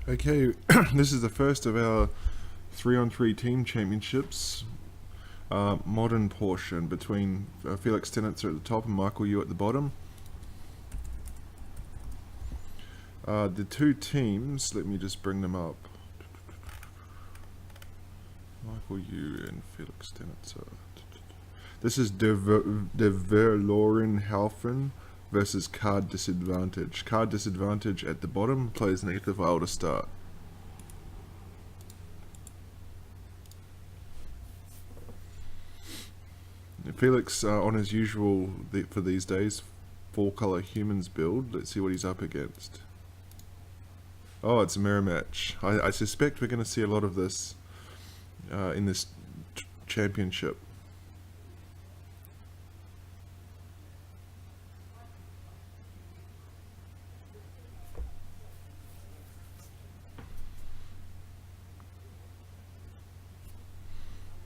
Okay, this is the first of our 3-on-3 team championships. Modern portion between Felix Stenitzer at the top and Michael Yu at the bottom. The two teams, let me just bring them up. Michael Yu and Felix Stenitzer. This is De Verloren-Haufen versus Card Disadvantage. Card Disadvantage at the bottom plays an ether file to start. Felix, on his usual, for these days, 4-color humans build. Let's see what he's up against. Oh, it's a mirror match. I suspect we're going to see a lot of this in this championship.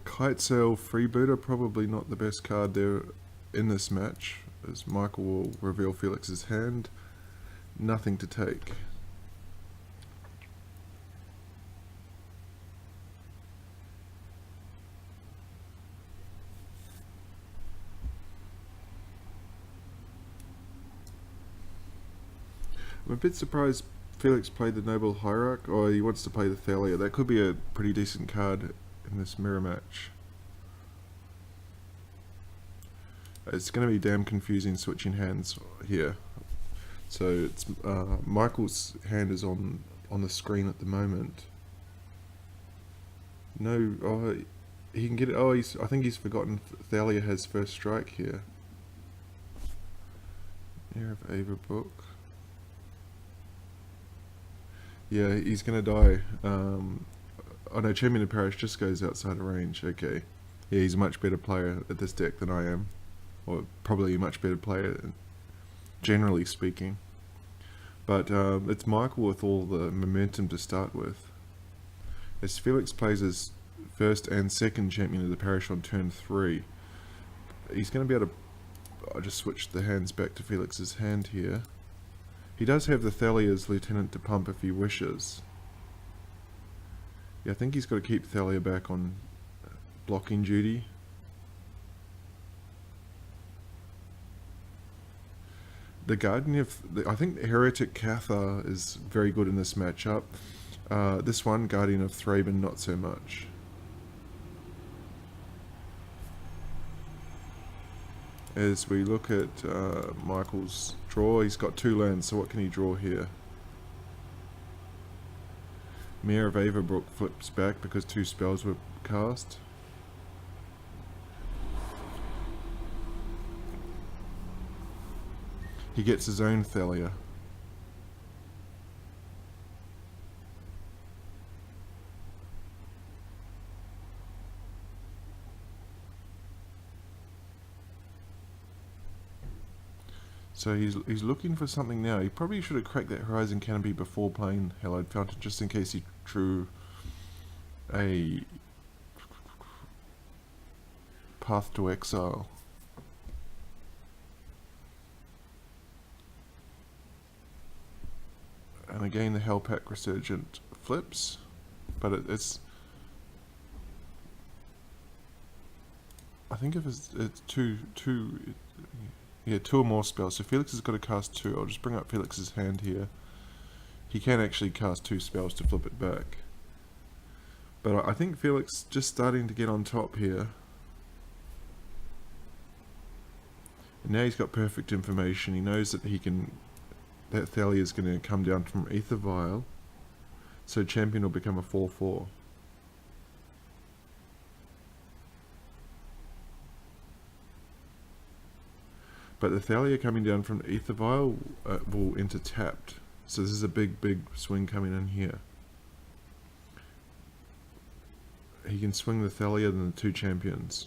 Kite Sail Freebooter, probably not the best card there in this match, as Michael will reveal Felix's hand. Nothing to take. I'm a bit surprised Felix played the Noble Hierarch, or he wants to play the Thalia. That could be a pretty decent card in this mirror match. It's going to be damn confusing switching hands here. So it's Michael's hand is on the screen at the moment. No, oh, he can get it. Oh, I think he's forgotten Thalia has first strike here. Year of Averbrook. Yeah, he's gonna die. Oh no, Champion of Parish just goes outside of range. Okay. Yeah, he's a much better player at this deck than I am. Or probably a much better player, generally speaking. But it's Michael with all the momentum to start with. As Felix plays his first and second Champion of the Parish on turn 3, he's going to be able to... I'll just switch the hands back to Felix's hand here. He does have the Thalia's Lieutenant to pump if he wishes. Yeah, I think he's got to keep Thalia back on blocking duty. The Guardian of... I think Heretic Cathar is very good in this matchup. This one, Guardian of Thraben, not so much. As we look at Michael's draw, he's got 2 lands, so what can he draw here? Mayor of Averbrook flips back because 2 spells were cast. He gets his own Thalia. So he's looking for something now. He probably should have cracked that Horizon Canopy before playing Hallowed Fountain, just in case he drew a Path to Exile. And again, the Hellpack Resurgent flips, but it's... I think if it's two or more spells. So Felix has got to cast 2. I'll just bring up Felix's hand here. He can actually cast 2 spells to flip it back. But I think Felix just starting to get on top here. And now he's got perfect information. He knows that he can... that Thalia is going to come down from Ether Vial, so Champion will become a 4/4. But the Thalia coming down from Ether Vial will enter tapped, so this is a big swing coming in here. He can swing the Thalia and the 2 champions.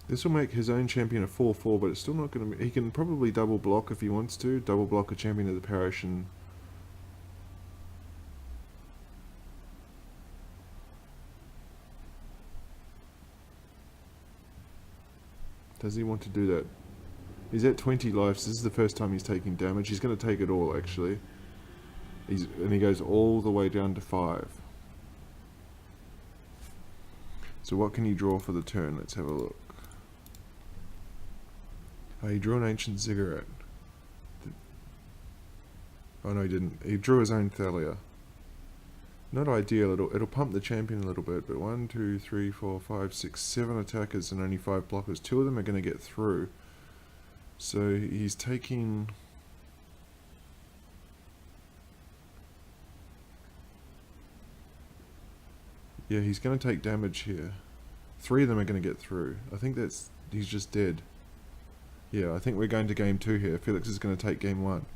This will make his own champion a 4/4, but it's still not going to... He can probably double block if he wants to. Double block a Champion of the Parish and Does he want to do that? He's at 20 lives. This is the first time he's taking damage. He's going to take it all, actually. And he goes all the way down to 5. So what can he draw for the turn? Let's have a look. Oh, he drew an Ancient Ziggurat. Oh no, he didn't. He drew his own Thalia. Not ideal. It'll pump the champion a little bit, but 1, 2, 3, 4, 5, 6, 7 attackers and only 5 blockers. 2 of them are going to get through. So he's taking... Yeah, he's going to take damage here. 3 of them are going to get through. I think that's... he's just dead. Yeah, I think we're going to game 2 here. Felix is going to take game 1.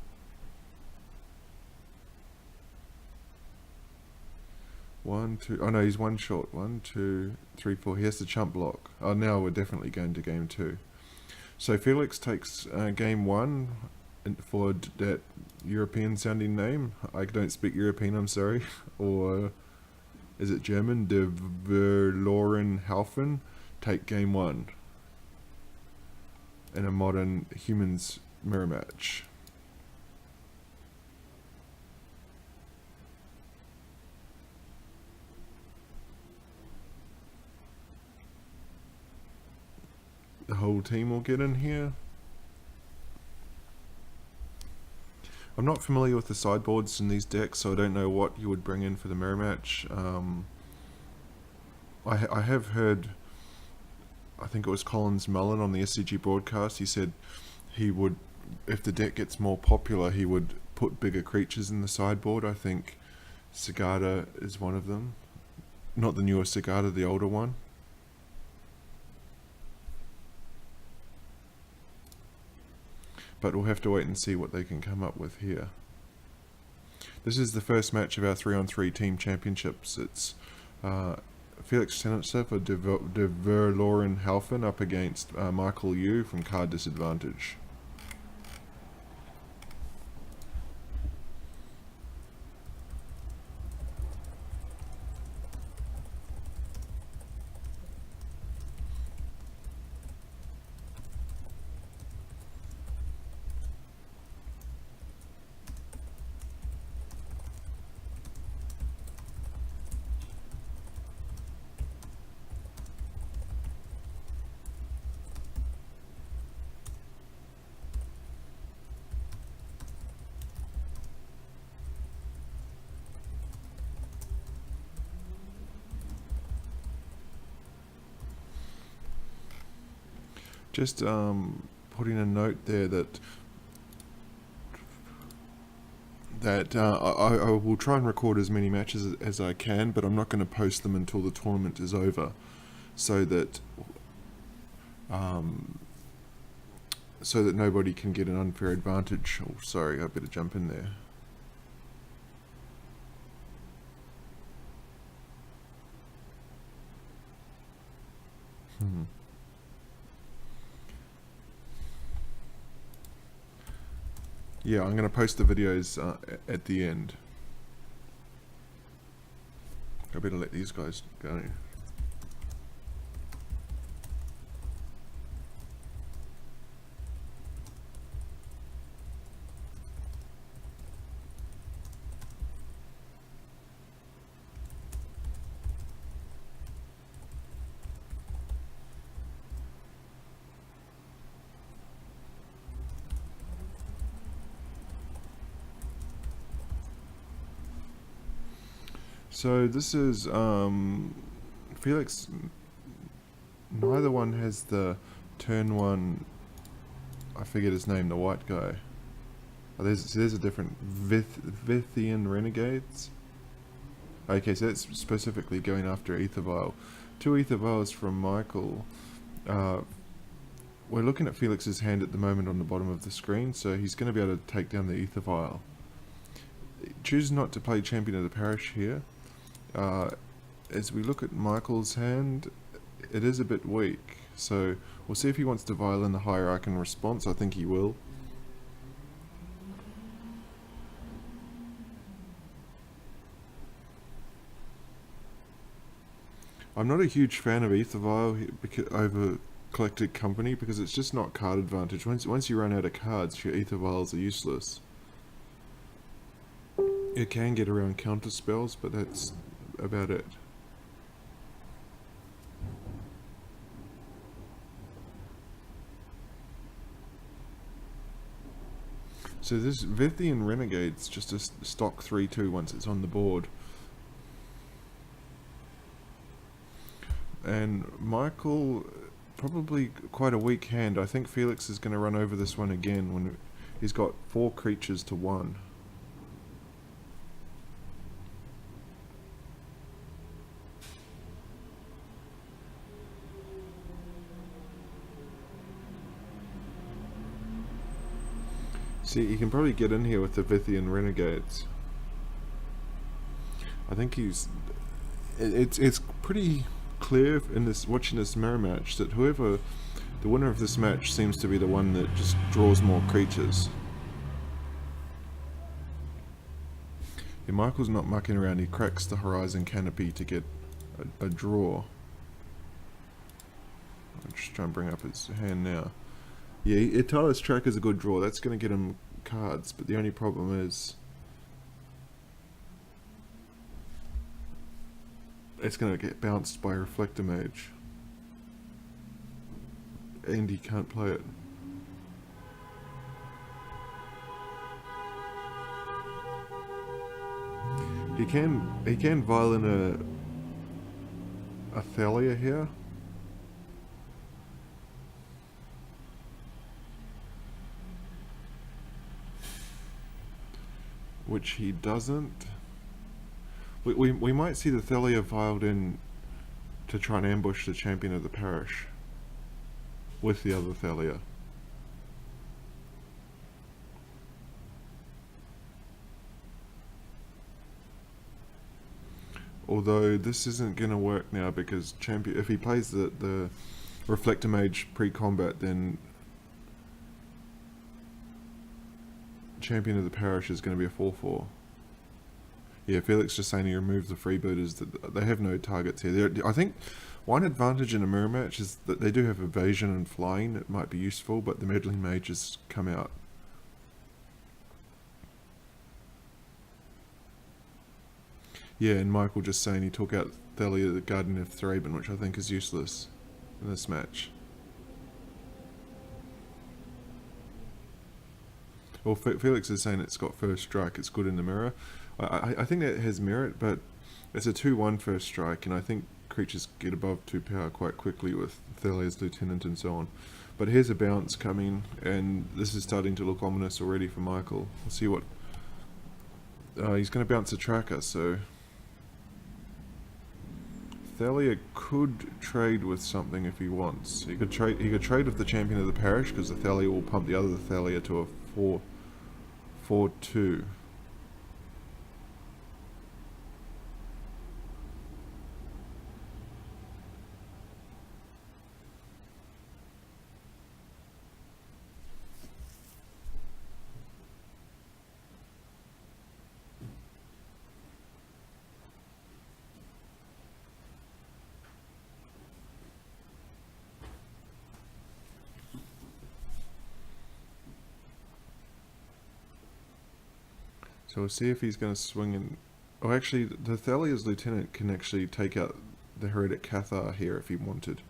1, 2... oh no, he's 1 short. 1, 2, 3, 4. He has to chump block. Oh, now we're definitely going to game 2. So Felix takes game 1 for that European sounding name. I don't speak European, I'm sorry. Or is it German? De Verlorenhaufen. Take game 1 in a modern humans mirror match. The whole team will get in here. I'm not familiar with the sideboards in these decks, so I don't know what you would bring in for the mirror match. I have heard, I think it was Collins Mullen on the SCG broadcast, he said he would, if the deck gets more popular, he would put bigger creatures in the sideboard. I think Sagada is one of them. Not the newer Sagada, the older one. But we'll have to wait and see what they can come up with here. This is the first match of our 3-on-3 team championships. It's Felix Stenitzer for De Verlorenhaufen up against Michael Yu from Card Disadvantage. Just putting a note there that I will try and record as many matches as I can, but I'm not going to post them until the tournament is over, so that nobody can get an unfair advantage. Oh, sorry, I better jump in there. Yeah, I'm going to post the videos at the end. I better let these guys go. So this is Felix. Neither one has the turn 1. I forget his name. The white guy. Oh, there's a different Vithian Renegades. Okay, so that's specifically going after Ether Vial. 2 Ether Vials from Michael. We're looking at Felix's hand at the moment on the bottom of the screen, so he's going to be able to take down the Ether Vial. Choose not to play Champion of the Parish here. As we look at Michael's hand, it is a bit weak, so we'll see if he wants to vial in the Hierarch in response. I think he will. I'm not a huge fan of Ether Vial over collected company because it's just not card advantage. Once you run out of cards, your ether vials are useless. It can get around counter spells, but that's about it. So this Vithian Renegade's just a stock 3/2 once it's on the board. And Michael, probably quite a weak hand. I think Felix is going to run over this one again when he's got 4 creatures to 1. See, he can probably get in here with the Vithian Renegades. I think it's pretty clear in this watching this mirror match that the winner of this match seems to be the one that just draws more creatures. Yeah, Michael's not mucking around. He cracks the Horizon Canopy to get a draw. I'm just trying to bring up his hand now. Yeah, Italis Track is a good draw. That's going to get him cards, but the only problem is it's going to get bounced by Reflector Mage. And he can't play it. He can violin a Thalia here. Which he doesn't. We might see the Thalia viled in to try and ambush the champion of the parish with the other Thalia. Although this isn't going to work now because if he plays the Reflector Mage pre-combat, then champion of the parish is going to be a 4/4. Yeah, Felix just saying he removed the freebooters. That they have no targets here. I think one advantage in a mirror match is that they do have evasion and flying. It might be useful, but the meddling mages come out. Yeah, and Michael just saying he took out Thalia, the Guardian of Thraben, which I think is useless in this match. Well, Felix is saying it's got first strike, it's good in the mirror. I think that has merit, but it's a 2/1 first strike, and I think creatures get above 2 power quite quickly with Thalia's Lieutenant and so on. But here's a bounce coming, and this is starting to look ominous already for Michael. We'll see what... he's going to bounce a tracker, so... Thalia could trade with something if he wants. He could trade with the champion of the parish, because the Thalia will pump the other Thalia to a 4/2. So we'll see if he's going to swing in... Oh, actually, the Thalia's Lieutenant can actually take out the Heretic Cathar here if he wanted.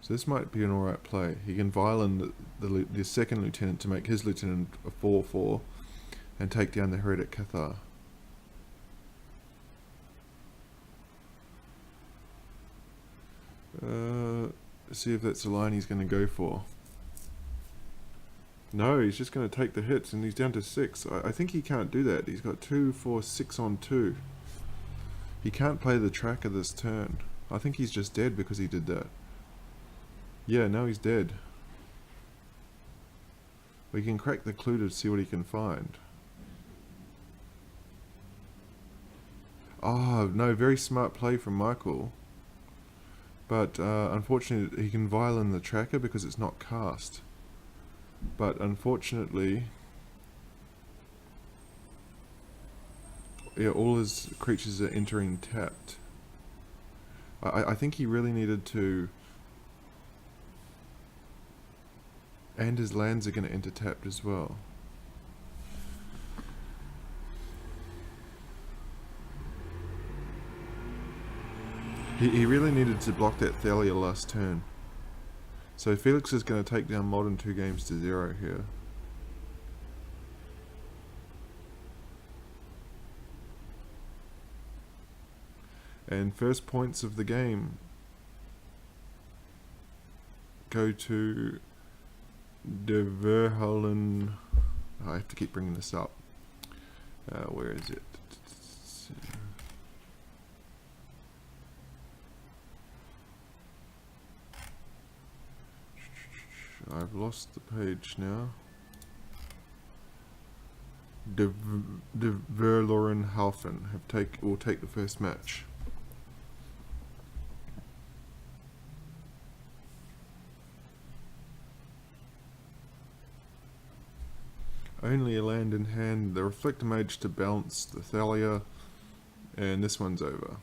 So this might be an alright play. He can violin the second Lieutenant to make his Lieutenant a 4/4 and take down the Heretic Cathar. See if that's the line he's going to go for. No, he's just going to take the hits, and he's down to 6. I think he can't do that. He's got 2, 4, 6 on 2. He can't play the tracker this turn. I think he's just dead because he did that. Yeah, now he's dead. We can crack the clue to see what he can find. Oh, no, very smart play from Michael. But unfortunately, he can violin the tracker because it's not cast. But unfortunately, yeah, all his creatures are entering tapped. I think he really needed to And his lands are going to enter tapped as well. He really needed to block that Thalia last turn. So Felix is going to take down Modern 2 games to 0 here. And first points of the game go to De Verheulen. I have to keep bringing this up. Where is it? I've lost the page now. De Verlorenhaufen will take the first match. Only a land in hand, the Reflector Mage to bounce the Thalia, and this one's over.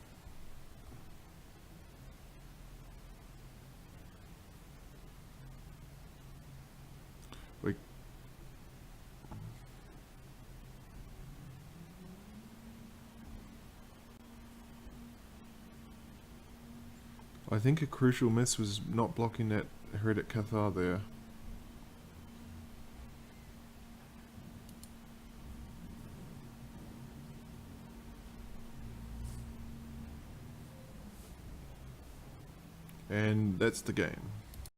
I think a crucial miss was not blocking that Heretic Cathar there. And that's the game.